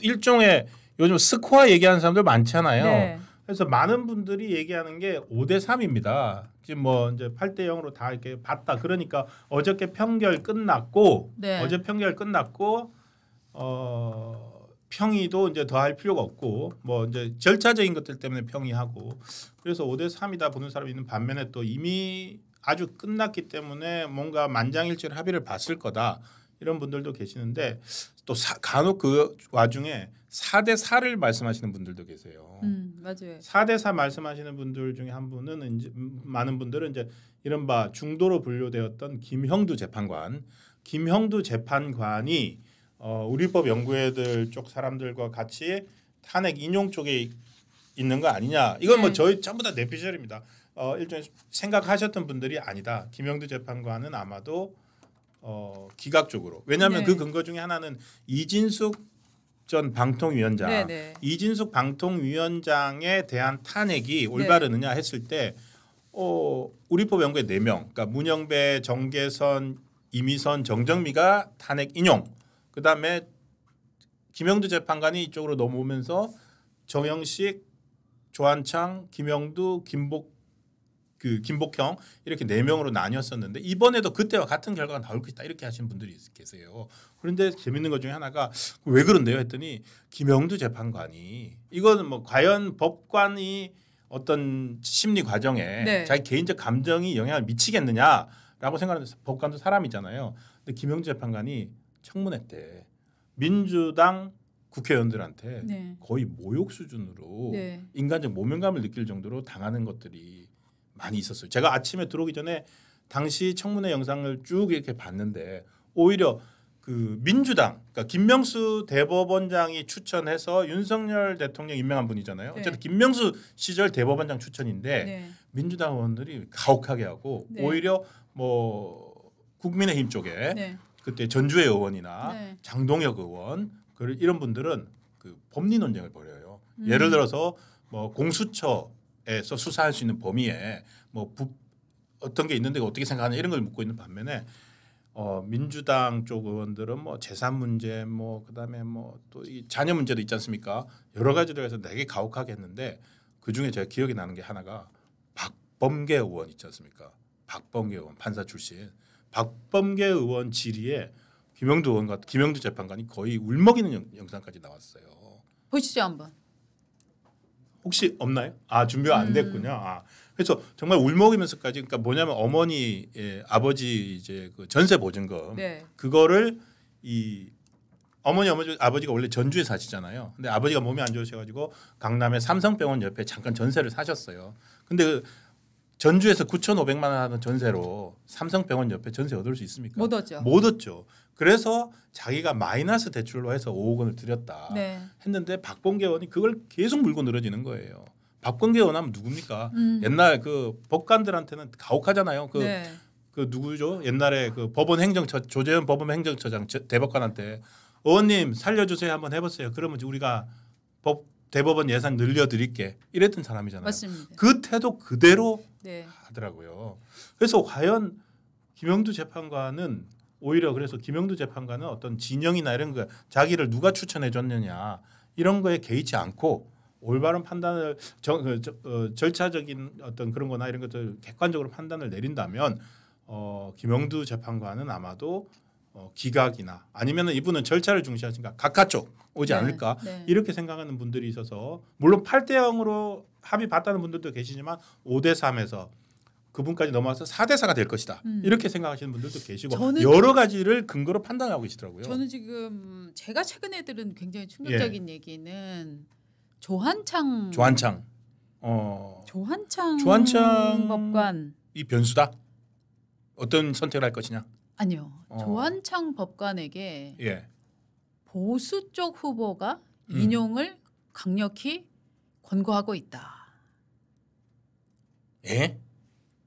일종의 요즘 스코어 얘기하는 사람들 많잖아요. 네. 그래서 많은 분들이 얘기하는 게 5대 3입니다. 지금 뭐 이제 8대 0으로 다 이렇게 봤다. 그러니까 어저께 평결 끝났고 네. 어제 평결 끝났고 평의도 이제 더 할 필요가 없고 뭐 이제 절차적인 것들 때문에 평의하고 그래서 5대 3이다 보는 사람이 있는 반면에 또 이미 아주 끝났기 때문에 뭔가 만장일치로 합의를 봤을 거다. 이런 분들도 계시는데 또 간혹 그 와중에 4대 4를 말씀하시는 분들도 계세요. 맞아요. 4대 4 말씀하시는 분들 중에 한 분은 이제 많은 분들은 이제 이른바 중도로 분류되었던 김형두 재판관. 김형두 재판관이 우리법 연구회들 쪽 사람들과 같이 탄핵 인용 쪽에 있는 거 아니냐. 이건 뭐 저희 전부 다 내피셜입니다. 일종의 생각하셨던 분들이 아니다. 김형두 재판관은 아마도 기각적으로. 왜냐하면 그 근거 중에 하나는 이진숙 전 방통위원장, 이진숙 방통위원장에 대한 탄핵이 올바르느냐 했을 때 우리법 연구회 4명, 그러니까 문영배, 정계선, 이미선, 정정미가 탄핵 인용. 그다음에 김영두 재판관이 이쪽으로 넘어오면서 정영식, 조한창, 김영두, 김복형 이렇게 4명으로 나뉘었었는데 이번에도 그때와 같은 결과가 나올 것이다 이렇게 하시는 분들이 계세요. 그런데 재밌는 것 중에 하나가 왜 그런데요 했더니 김영두 재판관이 이거는 뭐 과연 법관이 어떤 심리 과정에 자기 개인적 감정이 영향을 미치겠느냐라고 생각하는 법관도 사람이잖아요. 근데 김영두 재판관이 청문회 때 민주당 국회의원들한테 거의 모욕 수준으로 인간적 모멸감을 느낄 정도로 당하는 것들이 많이 있었어요. 제가 아침에 들어오기 전에 당시 청문회 영상을 쭉 이렇게 봤는데 오히려 그 민주당, 그러니까 김명수 대법원장이 추천해서 윤석열 대통령 임명한 분이잖아요. 어쨌든 김명수 시절 대법원장 추천인데 민주당 의원들이 가혹하게 하고 오히려 뭐 국민의힘 쪽에 그때 전주의 의원이나 장동혁 의원 이런 분들은 그 법리 논쟁을 벌여요. 예를 들어서 뭐 공수처에서 수사할 수 있는 범위에 뭐 어떤 게 있는데 어떻게 생각하냐 이런 걸 묻고 있는 반면에 민주당 쪽 의원들은 뭐 재산 문제 뭐 그다음에 뭐 또 이 자녀 문제도 있지 않습니까? 여러 가지로 해서 되게 가혹하게 했는데 그중에 제가 기억이 나는 게 하나가 박범계 의원 있지 않습니까? 박범계 의원 판사 출신 박범계 의원 질의에 김영두 재판관이 거의 울먹이는 영상까지 나왔어요. 보시죠 한번. 혹시 없나요? 준비가 안 됐군요. 그래서 정말 울먹이면서까지 그러니까 뭐냐면 어머니 아버지 이제 그 전세 보증금 그거를 이 아버지가 원래 전주에 사시잖아요. 근데 아버지가 몸이 안 좋으셔가지고 강남의 삼성병원 옆에 잠깐 전세를 사셨어요. 근데 그 전주에서 9,500만 원 하는 전세로 삼성병원 옆에 전세 얻을 수 있습니까? 못 얻죠. 못 얻죠. 그래서 자기가 마이너스 대출로 해서 5억 원을 들였다 했는데 박범계 의원이 그걸 계속 물고 늘어지는 거예요. 박범계 의원 하면 누굽니까? 옛날 그 법관들한테는 가혹하잖아요. 그 누구죠? 옛날에 그 조재현 법원행정처장 대법관한테 의원님 살려주세요 한번 해보세요. 그러면 우리가 대법원 예산 늘려드릴게 이랬던 사람이잖아요. 맞습니다. 그 태도 그대로 하더라고요. 그래서 과연 김영두 재판관은 오히려 그래서 김영두 재판관은 어떤 진영이나 이런 거 자기를 누가 추천해 줬느냐 이런 거에 개의치 않고 올바른 판단을 절차적인 어떤 그런 거나 이런 것들 객관적으로 판단을 내린다면 김영두 재판관은 아마도 기각이나 아니면은 이분은 절차를 중시하시니까 각하 쪽 오지 않을까 이렇게 생각하는 분들이 있어서 물론 8대 0으로 합의 봤다는 분들도 계시지만 5대 3에서 그분까지 넘어와서 4대 4가 될 것이다 이렇게 생각하시는 분들도 계시고 여러 가지를 근거로 판단하고 계시더라고요. 저는 지금 제가 최근에 들은 굉장히 충격적인 얘기는 조한창 법관 이 변수다. 어떤 선택을 할 것이냐? 아니요. 조한창 법관에게 보수 쪽 후보가 인용을 강력히 권고하고 있다.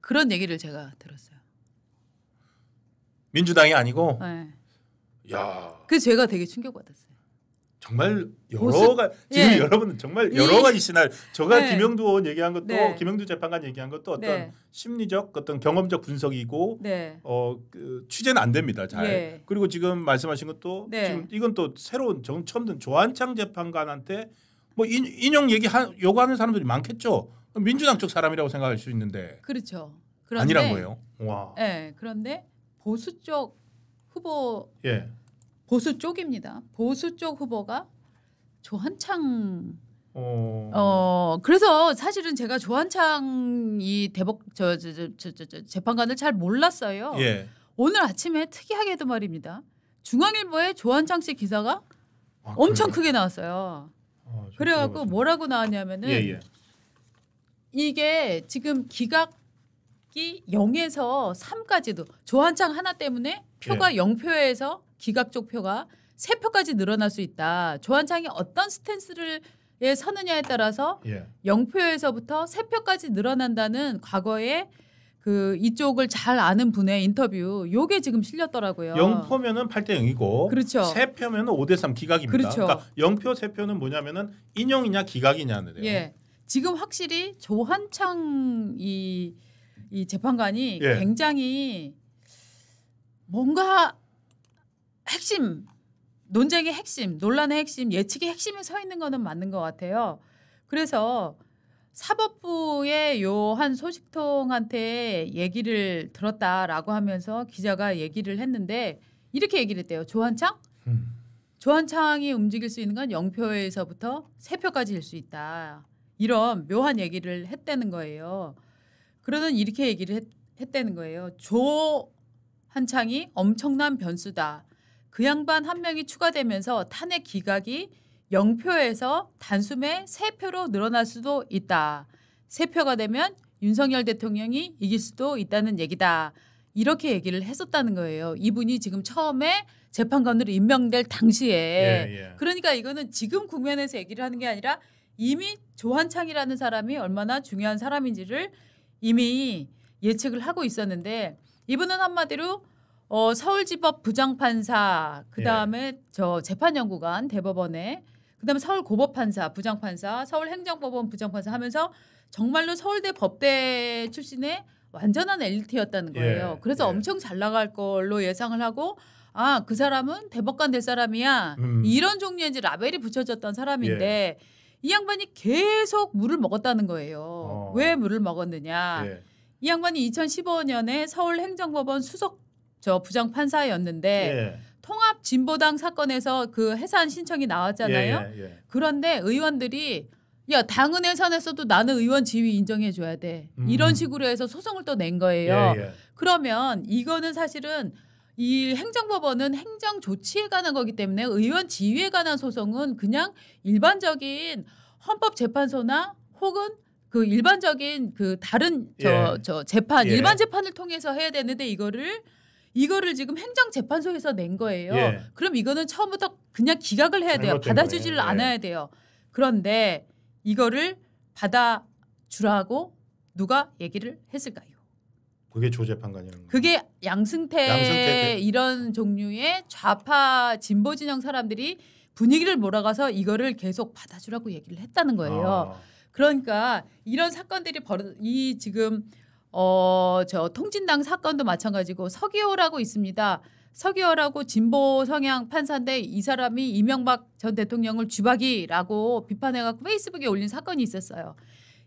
그런 얘기를 제가 들었어요. 민주당이 아니고. 야. 그래서 제가 되게 충격받았어요. 정말 여러가 지금 예. 여러분 정말 여러 가지 시나리오. 제가 네. 김영두 의원 얘기한 것도 네. 김영두 재판관 얘기한 것도 어떤 네. 심리적 어떤 경험적 분석이고 네. 그 취재는 안 됩니다. 잘. 예. 그리고 지금 말씀하신 것도 네. 지금 이건 또 새로운 처음 듣는 조한창 재판관한테 뭐 인용 요구하는 사람들이 많겠죠. 민주당 쪽 사람이라고 생각할 수 있는데 그렇죠. 그런데, 아니란 거예요. 와. 네. 그런데 보수 쪽 후보 예. 보수 쪽입니다. 보수 쪽 후보가 조한창 그래서 사실은 제가 조한창 이 대법 재판관을 잘 몰랐어요. 예. 오늘 아침에 특이하게도 말입니다. 중앙일보에 조한창 씨 기사가 아, 엄청 그래요? 크게 나왔어요. 그래갖고 뭐라고 나왔냐면은 예. 이게 지금 기각이 0에서 3까지도 조한창 하나 때문에 표가 0표에서 기각 쪽 표가 3표까지 늘어날 수 있다. 조한창이 어떤 스탠스를 서느냐에 따라서 0표에서부터 3표까지 늘어난다는 과거에 그 이쪽을 잘 아는 분의 인터뷰 요게 지금 실렸더라고요. 0표면은 8대 0이고 그렇죠. 3표면은 5대 3 기각입니다. 그렇죠. 그러니까 0표 3표는 뭐냐면은 인용이냐 기각이냐인데요. 예. 지금 확실히 조한창 이 재판관이 굉장히 뭔가 핵심 논쟁의 핵심, 논란의 핵심, 예측의 핵심에 서 있는 거는 맞는 것 같아요. 그래서 사법부의 요 한 소식통한테 얘기를 들었다라고 하면서 기자가 얘기를 했는데 이렇게 얘기를 했대요. 조한창이 움직일 수 있는 건 0표에서부터 3표까지일 수 있다. 이런 묘한 얘기를 했다는 거예요. 그러는 이렇게 얘기를 했다는 거예요. 조한창이 엄청난 변수다. 그 양반 한 명이 추가되면서 탄핵 기각이 0표에서 단숨에 3표로 늘어날 수도 있다. 3표가 되면 윤석열 대통령이 이길 수도 있다는 얘기다. 이렇게 얘기를 했었다는 거예요. 이분이 지금 처음에 재판관으로 임명될 당시에. 그러니까 이거는 지금 국면에서 얘기를 하는 게 아니라 이미 조한창이라는 사람이 얼마나 중요한 사람인지를 이미 예측을 하고 있었는데 이분은 한마디로 서울지법 부장판사 그다음에 저 재판연구관 대법원에 그다음에 서울고법판사 부장판사 서울행정법원 부장판사 하면서 정말로 서울대 법대 출신의 완전한 엘리트였다는 거예요. 그래서 엄청 잘 나갈 걸로 예상을 하고 아, 그 사람은 대법관 될 사람이야. 이런 종류의 이제 라벨이 붙여졌던 사람인데 이 양반이 계속 물을 먹었다는 거예요. 왜 물을 먹었느냐. 이 양반이 2015년에 서울행정법원 수석 부장판사였는데 통합 진보당 사건에서 그 해산 신청이 나왔잖아요. 그런데 의원들이 야 당은 해산했어도 나는 의원 지위 인정해줘야 돼. 이런 식으로 해서 소송을 또 낸 거예요. 그러면 이거는 사실은 이 행정법원은 행정 조치에 관한 거기 때문에 의원 지위에 관한 소송은 그냥 일반적인 헌법재판소나 혹은 그 일반적인 그 다른 재판 일반 재판을 통해서 해야 되는데 이거를 지금 행정재판소에서 낸 거예요. 그럼 이거는 처음부터 그냥 기각을 해야 돼요. 받아주지를 않아야 돼요. 그런데 이거를 받아주라고 누가 얘기를 했을까요? 그게 조 재판관이라는 거예요. 그게 양승태 이런 종류의 좌파 진보 진영 사람들이 분위기를 몰아가서 이거를 계속 받아주라고 얘기를 했다는 거예요. 그러니까 이런 사건들이 이 지금 저 통진당 사건도 마찬가지고 서기호라고 있습니다. 서기호라고 진보 성향 판사인데 이 사람이 이명박 전 대통령을 쥐박이라고 비판해갖고 페이스북에 올린 사건이 있었어요.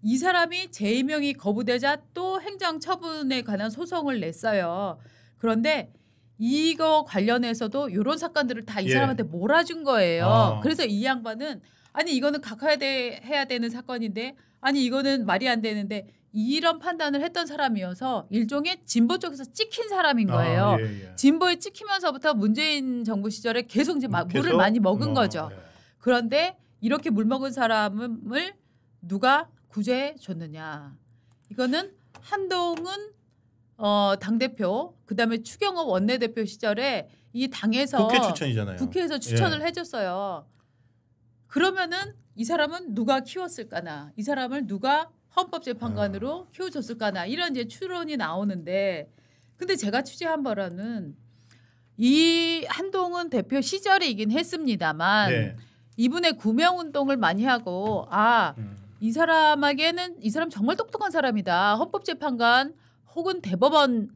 이 사람이 재임명이 거부되자 또 행정처분에 관한 소송을 냈어요. 그런데 이거 관련해서도 이런 사건들을 다 이 사람한테 몰아준 거예요. 그래서 이 양반은 아니 이거는 각하해야 되는 사건인데 아니 이거는 말이 안 되는데 이런 판단을 했던 사람이어서 일종의 진보 쪽에서 찍힌 사람인 거예요. 진보에 찍히면서부터 문재인 정부 시절에 계속 이제 물을 많이 먹은 거죠. 그런데 이렇게 물 먹은 사람을 누가 구제해 줬느냐. 이거는 한동훈 당대표 그다음에 추경호 원내대표 시절에 이 당에서 국회 추천이잖아요. 국회에서 추천을 해줬어요. 그러면은 이 사람은 누가 키웠을까나 이 사람을 누가 헌법재판관으로 키워줬을까나 이런 이제 추론이 나오는데 근데 제가 취재한 바로는 이 한동훈 대표 시절이긴 했습니다만 이분의 구명 운동을 많이 하고 이 사람에게는 이 사람 정말 똑똑한 사람이다. 헌법재판관 혹은 대법원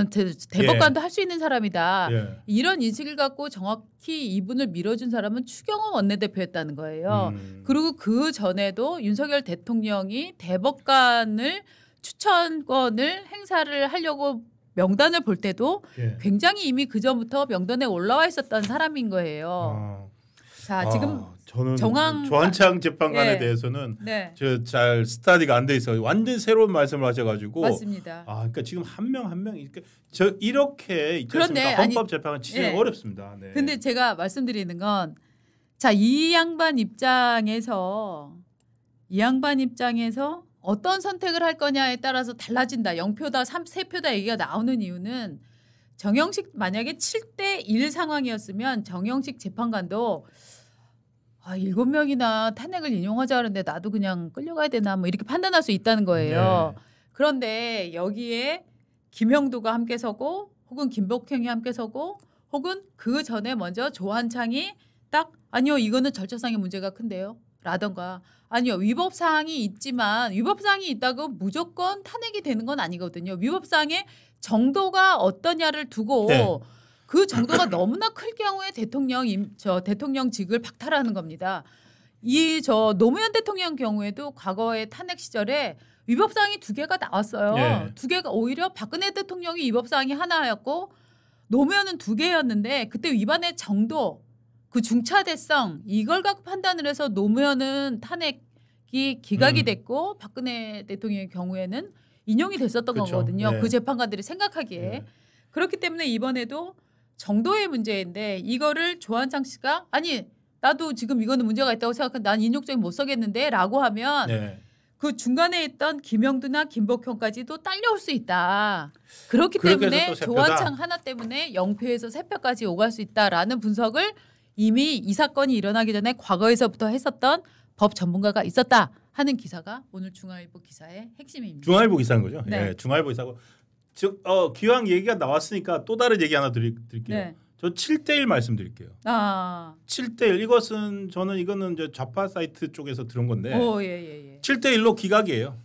대법관도 할 수 있는 사람이다. 이런 인식을 갖고 정확히 이분을 밀어준 사람은 추경호 원내대표였다는 거예요. 그리고 그 전에도 윤석열 대통령이 대법관을 추천권을 행사를 하려고 명단을 볼 때도 굉장히 이미 그 전부터 명단에 올라와 있었던 사람인 거예요. 자, 지금 저는 조한창 재판관에 대해서는 저 잘 스터디가 안 돼 있어. 완전 새로운 말씀을 하셔가지고. 맞습니다. 그러니까 지금 한 명 한 명 이렇게 있잖습니까? 헌법 재판관 취재가 어렵습니다. 네. 근데 제가 말씀드리는 건 자, 이 양반 입장에서 어떤 선택을 할 거냐에 따라서 달라진다. 0표다, 3표다 얘기가 나오는 이유는 정영식 만약에 7대1 상황이었으면 정영식 재판관도 7명이나 탄핵을 인용하자 하는데 나도 그냥 끌려가야 되나 뭐 이렇게 판단할 수 있다는 거예요. 그런데 여기에 김영도가 함께 서고 혹은 김복형이 함께 서고 혹은 그 전에 먼저 조한창이 딱 아니요 이거는 절차상의 문제가 큰데요 라던가 아니요 위법사항이 있지만 위법사항이 있다고 무조건 탄핵이 되는 건 아니거든요. 위법사항의 정도가 어떠냐를 두고 그 정도가 너무나 클 경우에 대통령직을 박탈하는 겁니다. 노무현 대통령 경우에도 과거의 탄핵 시절에 위법사항이 2개가 나왔어요. 2개가 오히려 박근혜 대통령이 위법사항이 하나였고 노무현은 2개였는데 그때 위반의 정도 그 중차대성 이걸 갖고 판단을 해서 노무현은 탄핵이 기각이 됐고 박근혜 대통령의 경우에는 인용이 됐었던 거거든요. 그 재판관들이 생각하기에. 그렇기 때문에 이번에도 정도의 문제인데 이거를 조한창 씨가 아니 나도 지금 이거는 문제가 있다고 생각하는데 난 인용적인 못 써겠는데 라고 하면 그 중간에 있던 김영두나 김복형까지도 딸려올 수 있다. 그렇기 때문에 조한창 하나 때문에 0표에서 3표까지 오갈 수 있다라는 분석을 이미 이 사건이 일어나기 전에 과거에서부터 했었던 법 전문가가 있었다 하는 기사가 오늘 중앙일보 기사의 핵심입니다. 중앙일보 기사인 거죠? 네, 중앙일보 기사고. 기왕 얘기가 나왔으니까 또 다른 얘기 하나 드릴게요. 저 7대1 말씀드릴게요. 7대1 이거는 이제 좌파 사이트 쪽에서 들은 건데 7대1로 기각이에요.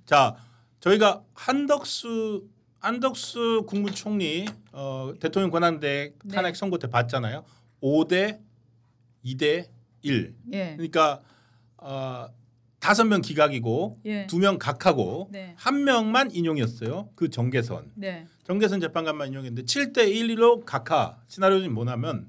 자, 저희가 한덕수 국무총리 대통령 권한대 탄핵 선고 때 봤잖아요. 5대 2대 1. 그러니까 5명 기각이고 2명 각하고 1명만 인용이었어요. 그 정계선. 정계선 재판관만 인용했는데 7대 1로 각하 시나리오는 뭐냐면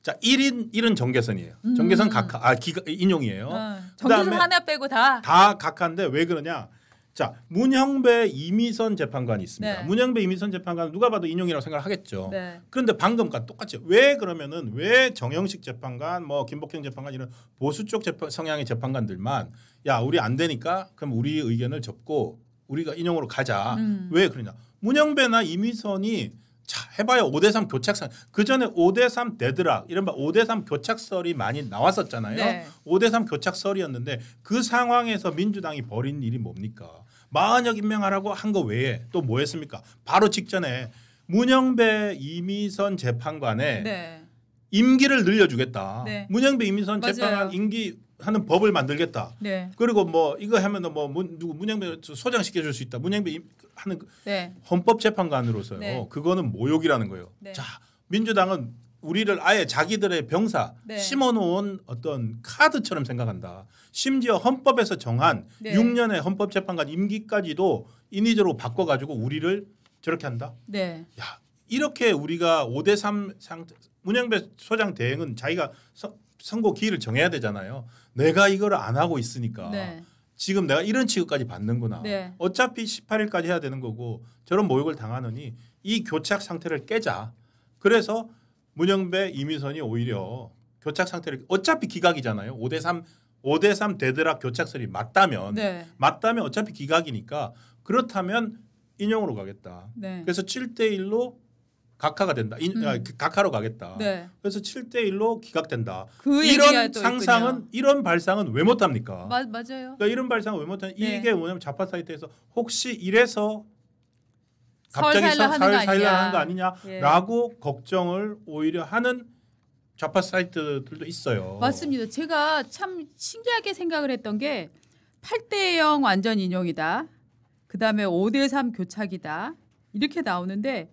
자 1은 정계선이에요. 정계선 각하 인용이에요. 정계선 하나 빼고 다 각하인데 왜 그러냐? 자 문형배 이미선 재판관이 있습니다. 문형배 이미선 재판관은 누가 봐도 인용이라고 생각을 하겠죠. 그런데 방금과 똑같이 왜 정영식 재판관 뭐 김복형 재판관 이런 보수 쪽 성향의 재판관들만 야 우리 안 되니까 그럼 우리 의견을 접고 우리가 인용으로 가자. 왜 그러냐? 문형배나 이미선이 자 해봐야 5대3 교착설 그 전에 5대3 데드락 이른바 5대3 교착설이 많이 나왔었잖아요. 5대3 교착설이었는데 그 상황에서 민주당이 벌인 일이 뭡니까? 마흔역 임명하라고 한 거 외에 또 뭐 했습니까? 바로 직전에 문형배 이미선 재판관의 임기를 늘려주겠다. 문형배 이미선 재판관 임기 하는 법을 만들겠다. 그리고 뭐 이거 하면은 뭐 누구 문형배 소장시켜 줄 수 있다. 문형배 하는 헌법 재판관으로서요. 그거는 모욕이라는 거예요. 자, 민주당은 우리를 아예 자기들의 병사 심어놓은 어떤 카드처럼 생각한다. 심지어 헌법에서 정한 6년의 헌법 재판관 임기까지도 인위적으로 바꿔가지고 우리를 저렇게 한다. 야, 이렇게 우리가 5대3 문형배 소장 대행은 자기가 선고 기일을 정해야 되잖아요. 내가 이걸 안 하고 있으니까 지금 내가 이런 취급까지 받는구나. 어차피 18일까지 해야 되는 거고 저런 모욕을 당하느니 이 교착 상태를 깨자. 그래서 문형배 이미선이 오히려 교착 상태를 어차피 기각이잖아요. 5대3 데드락 교착설이 맞다면 어차피 기각이니까 그렇다면 인용으로 가겠다. 그래서 7대1로 각하가 된다. 각하로 가겠다. 그래서 7대1로 기각된다. 이런 상상은 이런 발상은 왜 못합니까? 맞아요. 그러니까 이런 발상은 왜 못하냐? 이게 뭐냐면 좌파 사이트에서 혹시 이래서 갑자기 사흘 하는 거 아니냐라고 걱정을 오히려 하는 좌파 사이트들도 있어요. 맞습니다. 제가 참 신기하게 생각을 했던 게 8대0 완전 인용이다. 그다음에 5대3 교착이다. 이렇게 나오는데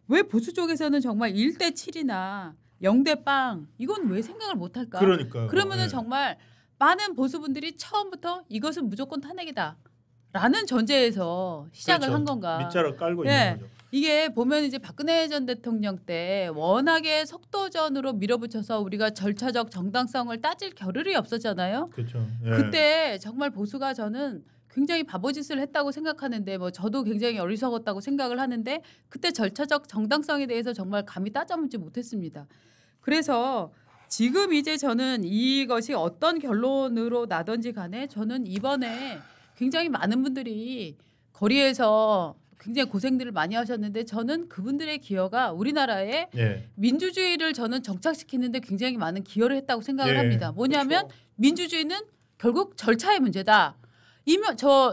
왜 보수 쪽에서는 정말 1대7이나 0대0 이건 왜 생각을 못할까? 그러니까요. 그러면은 네. 정말 많은 보수분들이 처음부터 이것은 무조건 탄핵이다. 라는 전제에서 시작을 그렇죠. 한 건가? 밑자락 깔고 네. 있는 거죠. 이게 보면 이제 박근혜 전 대통령 때 워낙에 속도전으로 밀어붙여서 우리가 절차적 정당성을 따질 겨를이 없었잖아요. 그렇죠. 예. 그때 정말 보수가 저는 굉장히 바보짓을 했다고 생각하는데 뭐 저도 굉장히 어리석었다고 생각을 하는데 그때 절차적 정당성에 대해서 정말 감히 따져보지 못했습니다. 그래서 지금 이제 저는 이것이 어떤 결론으로 나든지 간에 저는 이번에 굉장히 많은 분들이 거리에서 굉장히 고생들을 많이 하셨는데 저는 그분들의 기여가 우리나라의 예. 민주주의를 저는 정착시키는데 굉장히 많은 기여를 했다고 생각을 예. 합니다. 뭐냐면 그렇죠. 민주주의는 결국 절차의 문제다.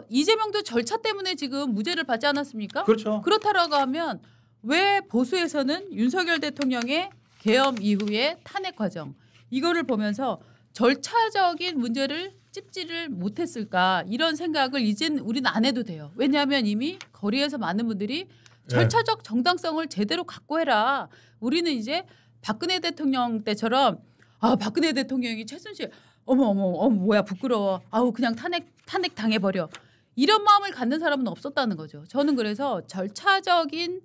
이재명도 절차 때문에 지금 무죄를 받지 않았습니까? 그렇죠. 그렇다라고 하면 왜 보수에서는 윤석열 대통령의 계엄 이후의 탄핵 과정 이거를 보면서 절차적인 문제를 찝지를 못했을까 이런 생각을 이젠 우리는 안 해도 돼요. 왜냐하면 이미 거리에서 많은 분들이 절차적 정당성을 제대로 갖고 해라. 우리는 이제 박근혜 대통령 때처럼 박근혜 대통령이 최순실 어머 뭐야 부끄러워. 아우 그냥 탄핵 당해버려. 이런 마음을 갖는 사람은 없었다는 거죠. 저는 그래서 절차적인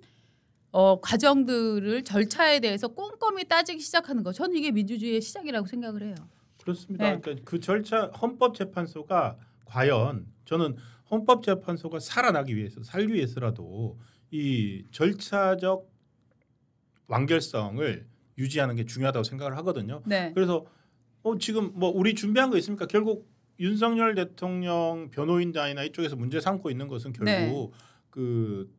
과정들을 절차에 대해서 꼼꼼히 따지기 시작하는 거. 저는 이게 민주주의의 시작이라고 생각을 해요. 그렇습니다. 네. 그러니까 그 절차 헌법재판소가 과연 저는 헌법재판소가 살아나기 위해서 살기 위해서라도 이 절차적 완결성을 유지하는 게 중요하다고 생각을 하거든요. 네. 그래서 지금 뭐 우리 준비한 거 있습니까? 결국 윤석열 대통령 변호인단이나 이쪽에서 문제 삼고 있는 것은 결국 그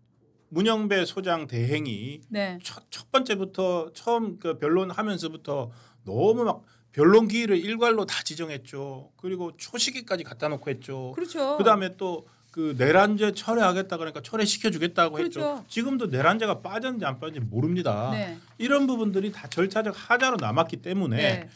문영배 소장 대행이 네. 첫 번째부터 처음 그 변론하면서부터 너무 막 변론 기일을 일괄로 다 지정했죠. 그리고 초시기까지 갖다 놓고 했죠. 그렇죠. 그다음에 또 그 내란죄 철회하겠다 그러니까 철회시켜 주겠다고 그렇죠. 했죠. 지금도 내란죄가 빠졌는지 안 빠졌는지 모릅니다. 네. 이런 부분들이 다 절차적 하자로 남았기 때문에 네.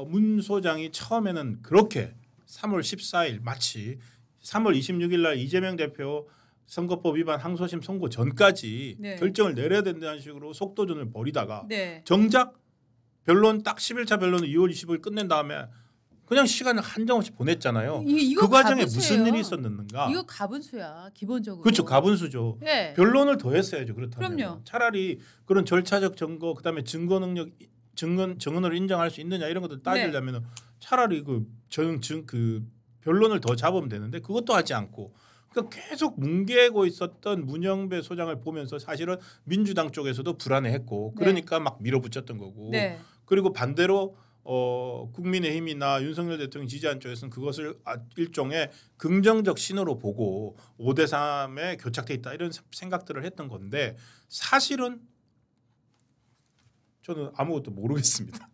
문 소장이 처음에는 그렇게 3월 14일 마치 3월 26일 날 이재명 대표 선거법 위반 항소심 선고 전까지 네. 결정을 내려야 된다는 식으로 속도전을 벌이다가 네. 정작 변론 딱 10일차 변론을 2월 25일 끝낸 다음에 그냥 시간을 한정없이 보냈잖아요. 이거 그 과정에 가분수예요. 무슨 일이 있었는가? 이거 가분수야 기본적으로. 그렇죠. 가분수죠. 네. 변론을 더 했어야죠. 그렇다면. 그럼요. 차라리 그런 절차적 증거 그다음에 증거 능력 증언을 인정할 수 있느냐 이런 것들 따지려면 차라리 그 변론을 더 잡으면 되는데 그것도 하지 않고 그러니까 계속 뭉개고 있었던 문영배 소장을 보면서 사실은 민주당 쪽에서도 불안해했고 그러니까 막 밀어붙였던 거고 네. 그리고 반대로 국민의힘이나 윤석열 대통령 지지한 쪽에서는 그것을 일종의 긍정적 신호로 보고 5대3에 교착돼 있다 이런 생각들을 했던 건데 사실은 저는 아무것도 모르겠습니다.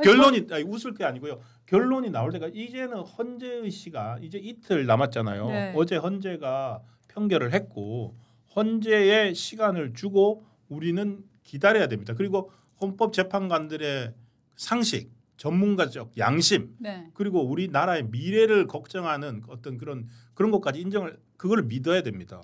결론이 웃을 게 아니고요. 결론이 나올 때가 이제는 헌재의 시가 이제 이틀 남았잖아요. 네. 어제 헌재가 판결을 했고 헌재의 시간을 주고 우리는 기다려야 됩니다. 그리고 헌법재판관들의 상식, 전문가적 양심 네. 그리고 우리나라의 미래를 걱정하는 어떤 그런 것까지 인정을 그걸 믿어야 됩니다.